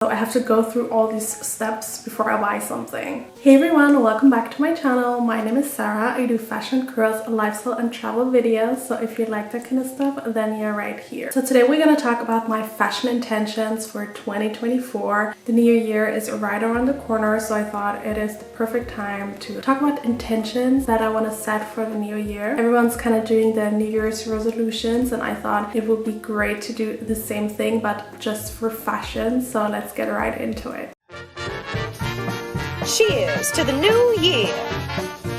So I have to go through all these steps before I buy something. Hey everyone, welcome back to my channel. My name is Sarah. I do fashion, curls, lifestyle and travel videos. So if you like that kind of stuff, then you're right here. So today we're going to talk about my fashion intentions for 2024. The new year is right around the corner, so I thought it is the perfect time to talk about intentions that I want to set for the new year. Everyone's kind of doing their New Year's resolutions, and I thought it would be great to do the same thing but just for fashion. So let's get right into it. Cheers to the new year!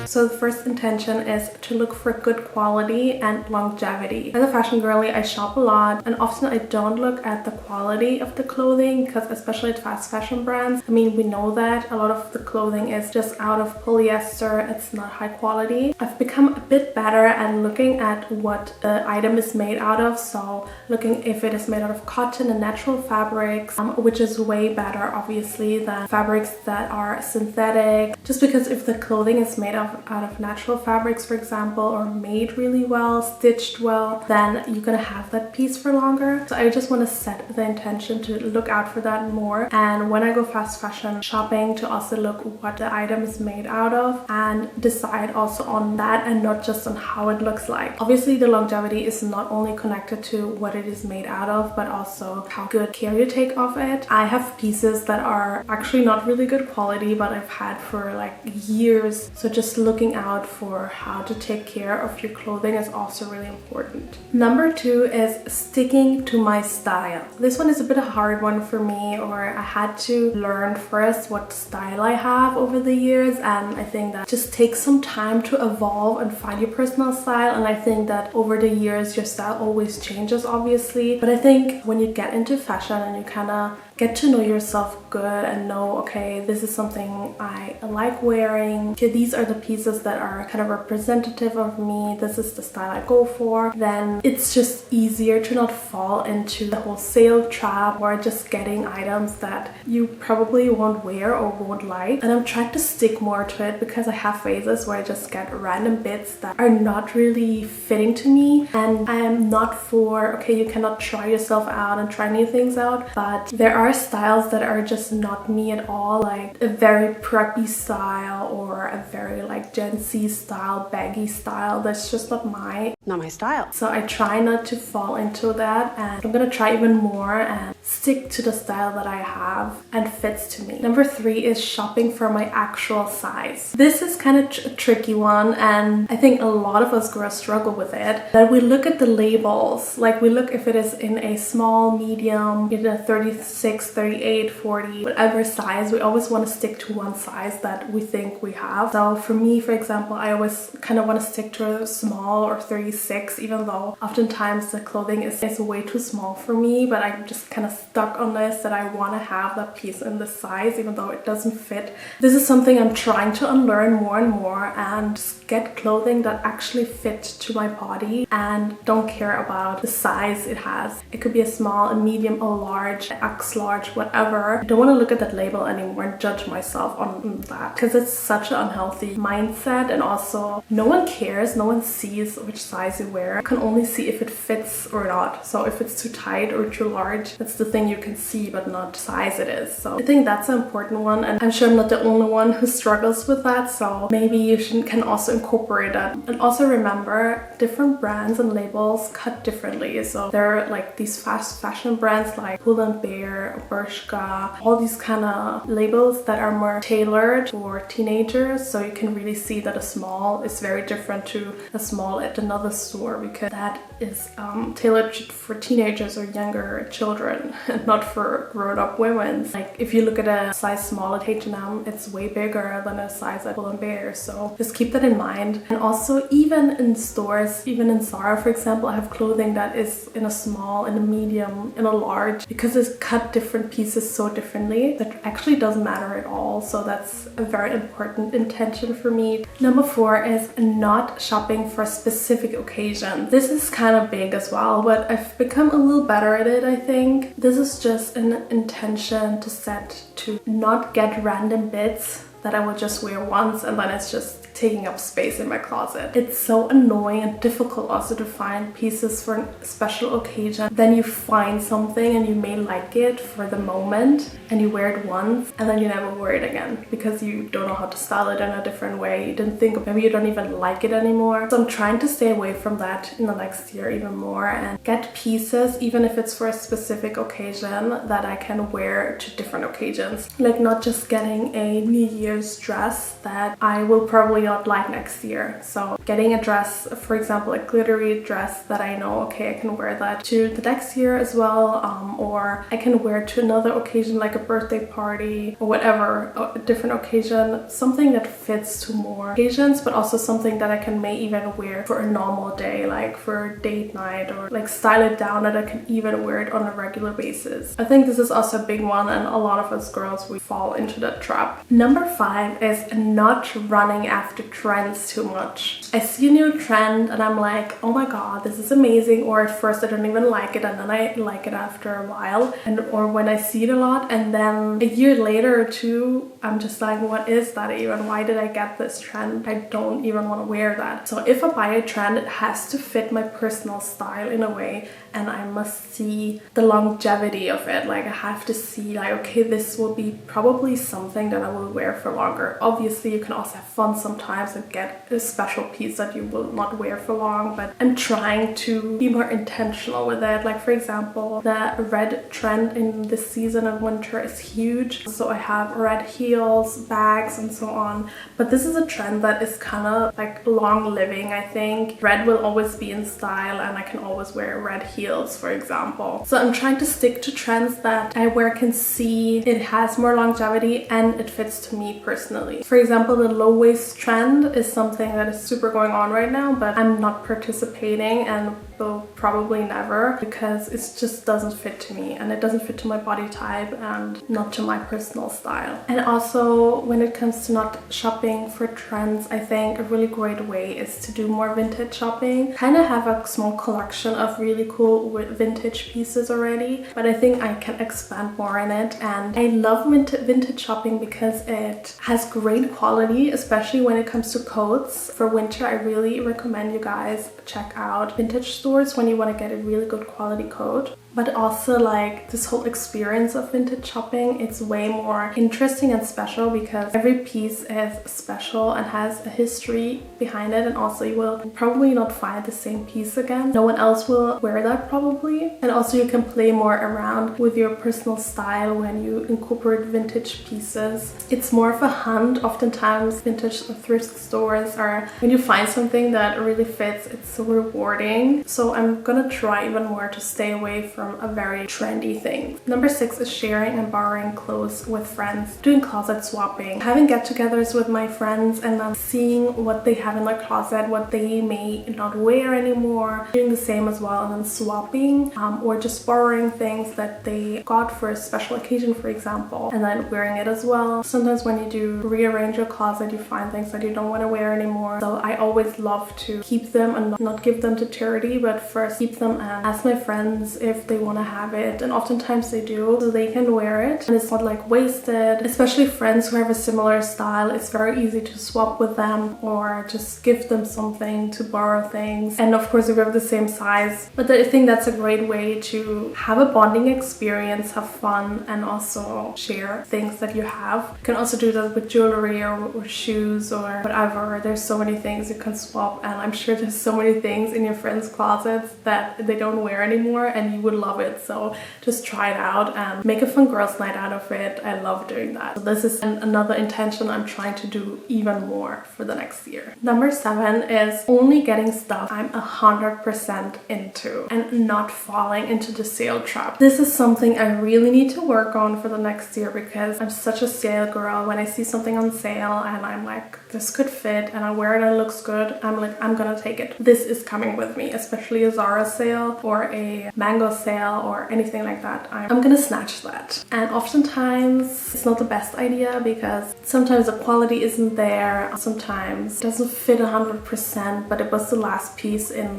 So the first intention is to look for good quality and longevity. As a fashion girly, I shop a lot, and often I don't look at the quality of the clothing because especially at fast fashion brands, I mean, we know that a lot of the clothing is just out of polyester. It's not high quality. I've become a bit better at looking at what the item is made out of. So looking if it is made out of cotton and natural fabrics, which is way better obviously than fabrics that are synthetic. Just because if the clothing is made out of natural fabrics, for example, or made really well, stitched well, then you're gonna have that piece for longer. So I just want to set the intention to look out for that more, and when I go fast fashion shopping, to also look what the item is made out of and decide also on that and not just on how it looks like. Obviously the longevity is not only connected to what it is made out of, but also how good care you take of it. I have pieces that are actually not really good quality, but I've had for like years, so just looking out for how to take care of your clothing is also really important. Number 2 is sticking to my style. This one is a bit a hard one for me, or I had to learn first what style I have over the years, and I think that just takes some time to evolve and find your personal style. And I think that over the years your style always changes obviously, but I think when you get into fashion and you kind of get to know yourself good and know, okay, this is something I like wearing, okay, these are the pieces that are kind of representative of me, this is the style I go for, then it's just easier to not fall into the whole sale trap or just getting items that you probably won't wear or won't like. And I'm trying to stick more to it because I have phases where I just get random bits that are not really fitting to me, and I am not for, okay, you cannot try yourself out and try new things out, but there are styles that are just not me at all, like a very preppy style or a very like Gen Z style, baggy style. That's just not my style. So I try not to fall into that, and I'm gonna try even more and stick to the style that I have and fits to me. Number 3 is shopping for my actual size. This is kind of a tricky one, and I think a lot of us girls struggle with it, that we look at the labels, like we look if it is in a small, medium, in a 36, 38, 40, whatever size. We always want to stick to one size that we think we have. So for me, for example, I always kind of want to stick to a small or 36, even though oftentimes the clothing is way too small for me, but I'm just kind of stuck on this, that I want to have that piece in this size even though it doesn't fit. This is something I'm trying to unlearn more and more, and just get clothing that actually fit to my body and don't care about the size it has. It could be a small, a medium, a large, X large, whatever. I don't want to look at that label anymore and judge myself on that, because it's such an unhealthy mindset, and also no one cares, no one sees which size you wear. You can only see if it fits or not. So if it's too tight or too large, that's the thing you can see, but not size it is. So I think that's an important one, and I'm sure I'm not the only one who struggles with that, so maybe you can also incorporate that. And also remember, different brands and labels cut differently. So there are like these fast fashion brands like Pull & Bear, Bershka, all these kind of labels that are more tailored for teenagers, so you can really see that a small is very different to a small at another store, because that is tailored for teenagers or younger children and not for grown-up women. Like if you look at a size small at H&M, it's way bigger than a size at Pull & Bear, so just keep that in mind. And also even in stores, even in Zara for example, I have clothing that is in a small, in a medium, in a large, because it's cut different pieces so differently that actually doesn't matter at all. So that's a very important intention for me. Number 4 is not shopping for a specific occasion. This is kind of big as well, but I've become a little better at it, I think. This is just an intention to set to not get random bits that I will just wear once and then it's just taking up space in my closet. It's so annoying and difficult also to find pieces for a special occasion. Then you find something and you may like it for the moment and you wear it once and then you never wear it again because you don't know how to style it in a different way. You didn't think, maybe you don't even like it anymore. So I'm trying to stay away from that in the next year even more and get pieces, even if it's for a specific occasion, that I can wear to different occasions. Like not just getting a New Year's dress that I will probably not like next year. So getting a dress, for example, a glittery dress that I know, okay, I can wear that to the next year as well, or I can wear to another occasion like a birthday party or whatever, a different occasion, something that fits to more occasions, but also something that I can may even wear for a normal day, like for a date night, or like style it down that I can even wear it on a regular basis. I think this is also a big one, and a lot of us girls, we fall into that trap. Number 5 is not running after trends too much. I see a new trend and I'm like, oh my god, this is amazing, or at first I don't even like it and then I like it after a while, and or when I see it a lot and then a year later or two I'm just like, what is that even? Why did I get this trend? I don't even want to wear that. So if I buy a trend, it has to fit my personal style in a way, and I must see the longevity of it. Like I have to see like, okay, this will be probably something that I will wear for longer. Obviously you can also have fun sometimes and get a special piece that you will not wear for long, but I'm trying to be more intentional with it. Like for example, the red trend in this season of winter is huge, so I have red heels, bags and so on, but this is a trend that is kind of like long living. I think red will always be in style and I can always wear red heels, for example. So I'm trying to stick to trends that I wear, can see it has more longevity and it fits to me personally. For example, the low waist trend is something that is super going on right now, but I'm not participating and will probably never, because it just doesn't fit to me and it doesn't fit to my body type and not to my personal style. And also when it comes to not shopping for trends, I think a really great way is to do more vintage shopping. Kind of have a small collection of really cool vintage pieces already, but I think I can expand more in it. And I love vintage shopping because it has great quality, especially when it comes to coats. For winter, I really recommend you guys check out vintage stores when you want to get a really good quality coat. But also like this whole experience of vintage shopping, it's way more interesting and special because every piece is special and has a history behind it, and also you will probably not find the same piece again. No one else will wear that probably. And also you can play more around with your personal style when you incorporate vintage pieces. It's more of a hunt. Oftentimes vintage thrift stores are, when you find something that really fits, it's so rewarding. So I'm gonna try even more to stay away from a very trendy thing. Number 6 is sharing and borrowing clothes with friends, doing closet swapping, having get-togethers with my friends and then seeing what they have in their closet, what they may not wear anymore, doing the same as well, and then swapping or just borrowing things that they got for a special occasion, for example, and then wearing it as well. Sometimes when you do rearrange your closet, you find things that you don't want to wear anymore, so I always love to keep them and not give them to charity, but first keep them and ask my friends if they want to have it, and oftentimes they do, so they can wear it and it's not like wasted. Especially friends who have a similar style, it's very easy to swap with them or just give them something to borrow things. And of course if we have the same size, but I think that's a great way to have a bonding experience, have fun, and also share things that you have. You can also do that with jewelry or shoes or whatever. There's so many things you can swap, and I'm sure there's so many things in your friends' closets that they don't wear anymore and you would love it. So just try it out and make a fun girls' night out of it. I love doing that. So this is another intention I'm trying to do even more for the next year. Number 7 is only getting stuff I'm 100% into and not falling into the sale trap. This is something I really need to work on for the next year because I'm such a sale girl. When I see something on sale and I'm like, this could fit, and I wear it and it looks good, I'm like, I'm gonna take it. This is coming with me, especially a Zara sale or a Mango sale sale or anything like that, I'm gonna snatch that. And oftentimes it's not the best idea because sometimes the quality isn't there, sometimes it doesn't fit 100%, but it was the last piece in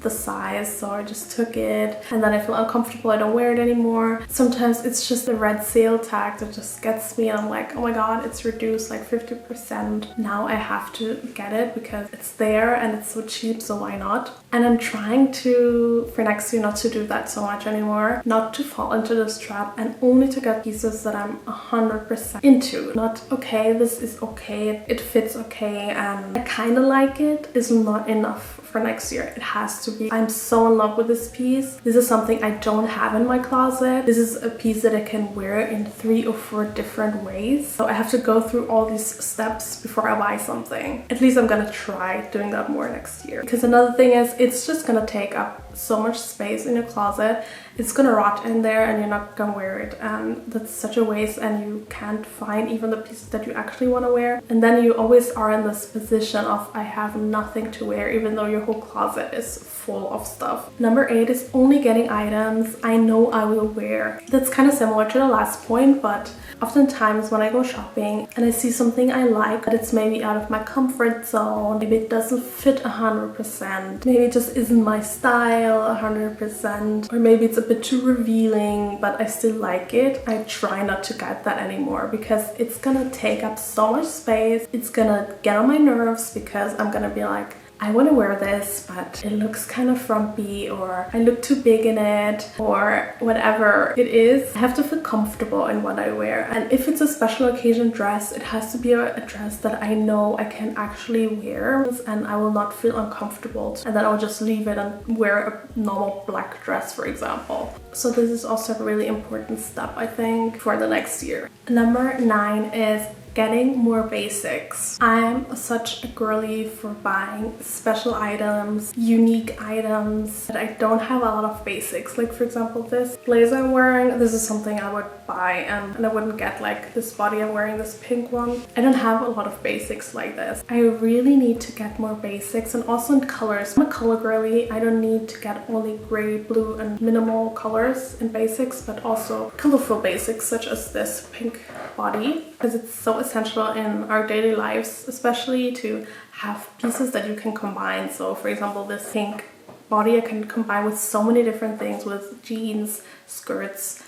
the size, so I just took it and then I feel uncomfortable, I don't wear it anymore. Sometimes it's just the red sale tag that just gets me and I'm like, oh my god, it's reduced like 50%. Now I have to get it because it's there and it's so cheap, so why not? And I'm trying to, for next year, not to do that so much anymore, not to fall into this trap and only to get pieces that I'm 100% into. Not, okay, this is okay, it fits okay, and I kind of like it, is not enough for next year. It has to be, I'm so in love with this piece. This is something I don't have in my closet. This is a piece that I can wear in 3 or 4 different ways. So I have to go through all these steps before I buy something. At least I'm gonna try doing that more next year. Because another thing is, it's just gonna take up so much space in your closet. It's gonna rot in there and you're not gonna wear it, and that's such a waste, and you can't find even the pieces that you actually want to wear. And then you always are in this position of, I have nothing to wear, even though your whole closet is full of stuff. Number 8 is only getting items I know I will wear. That's kind of similar to the last point, but oftentimes when I go shopping and I see something I like, but it's maybe out of my comfort zone, maybe it doesn't fit 100%, maybe it just isn't my style 100%, or maybe it's a bit too revealing, but I still like it, I try not to get that anymore because it's gonna take up so much space. It's gonna get on my nerves because I'm gonna be like, I want to wear this, but it looks kind of frumpy, or I look too big in it, or whatever it is. I have to feel comfortable in what I wear. And if it's a special occasion dress, it has to be a dress that I know I can actually wear and I will not feel uncomfortable. And then I'll just leave it and wear a normal black dress, for example. So this is also a really important step, I think, for the next year. Number 9 is getting more basics. I'm such a girly for buying special items, unique items, but I don't have a lot of basics. Like, for example, this blazer I'm wearing, this is something I would buy and I wouldn't get like this body I'm wearing, this pink one. I don't have a lot of basics like this. I really need to get more basics, and also in colors. I'm a color girly. I don't need to get only gray, blue and minimal colors in basics, but also colorful basics such as this pink body, because it's so essential in our daily lives, especially to have pieces that you can combine. So for example, this pink body I can combine with so many different things, with jeans, skirts,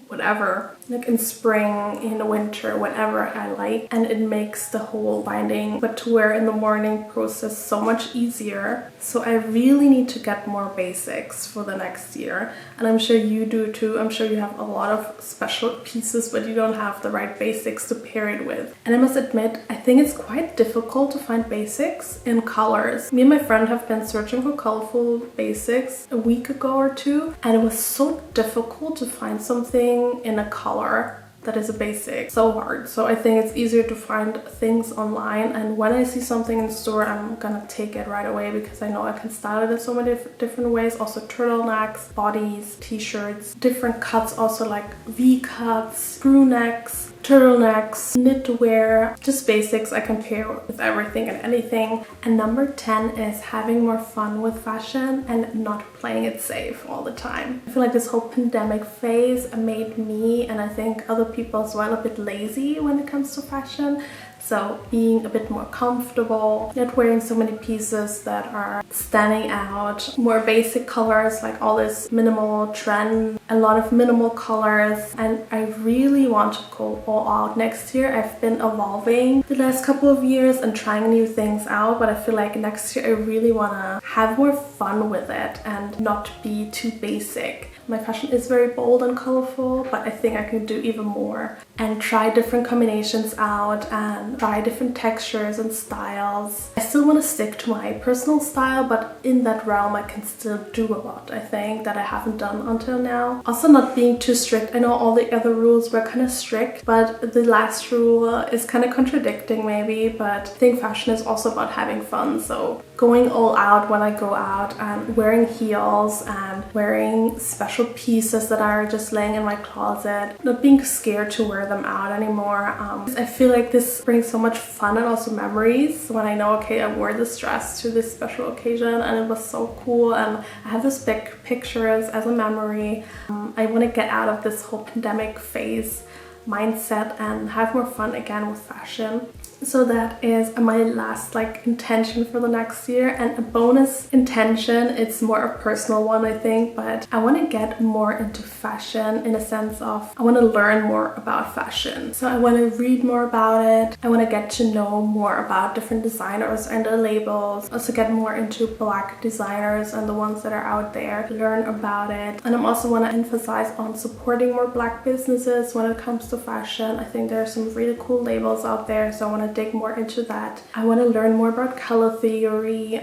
whatever, like in spring, in winter, whatever I like, and it makes the whole binding but to wear in the morning process so much easier. So I really need to get more basics for the next year, and I'm sure you do too. I'm sure you have a lot of special pieces but you don't have the right basics to pair it with. And I must admit, I think it's quite difficult to find basics in colors. Me and my friend have been searching for colorful basics a week ago or 2, and it was so difficult to find something in a color that is a basic. So hard. So I think it's easier to find things online, and when I see something in store, I'm gonna take it right away because I know I can style it in so many different ways. Also turtlenecks, bodies, t-shirts, different cuts, also like V cuts, crew necks, turtlenecks, knitwear, just basics I can pair with everything and anything. And number 10 is having more fun with fashion and not playing it safe all the time. I feel like this whole pandemic phase made me, and I think other people as well, a bit lazy when it comes to fashion. So being a bit more comfortable, not wearing so many pieces that are standing out, more basic colors, like all this minimal trend, a lot of minimal colors. And I really want to go all out next year. I've been evolving the last couple of years and trying new things out, but I feel like next year I really want to have more fun with it and not be too basic. My fashion is very bold and colorful, but I think I can do even more and try different combinations out and try different textures and styles. I still want to stick to my personal style, but in that realm I can still do a lot, I think, that I haven't done until now. Also not being too strict. I know all the other rules were kind of strict, but the last rule is kind of contradicting maybe, but I think fashion is also about having fun. So going all out when I go out and wearing heels and wearing special pieces that are just laying in my closet, not being scared to wear them out anymore. I feel like this brings so much fun and also memories when I know, okay, I wore this dress to this special occasion and it was so cool, and I have this big pictures as a memory. I want to get out of this whole pandemic phase mindset and have more fun again with fashion. So that is my last intention for the next year. And a bonus intention, it's more a personal one I think, but I want to get more into fashion in a sense of I want to learn more about fashion. So I want to read more about it. I want to get to know more about different designers and their labels. Also get more into Black designers and the ones that are out there, learn about it. And I also want to emphasize on supporting more Black businesses when it comes to fashion. I think there are some really cool labels out there, so I want to dig more into that. I want to learn more about color theory,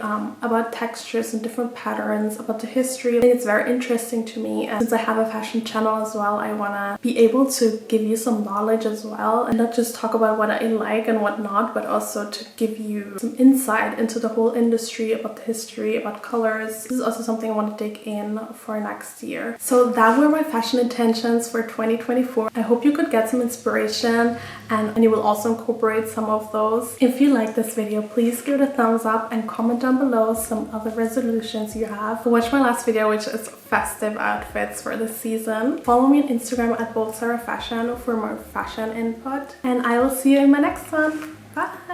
about textures and different patterns, about the history. I think it's very interesting to me, and since I have a fashion channel as well, I want to be able to give you some knowledge as well, and not just talk about what I like and what not, but also to give you some insight into the whole industry, about the history, about colors. This is also something I want to dig in for next year. So that were my fashion intentions for 2024. I hope you could get some inspiration and you will also incorporate some of those. If you like this video, please give it a thumbs up and comment down below some other resolutions you have. Watch my last video, which is festive outfits for this season. Follow me on Instagram at BoldSarah Fashion for more fashion input, and I will see you in my next one. Bye!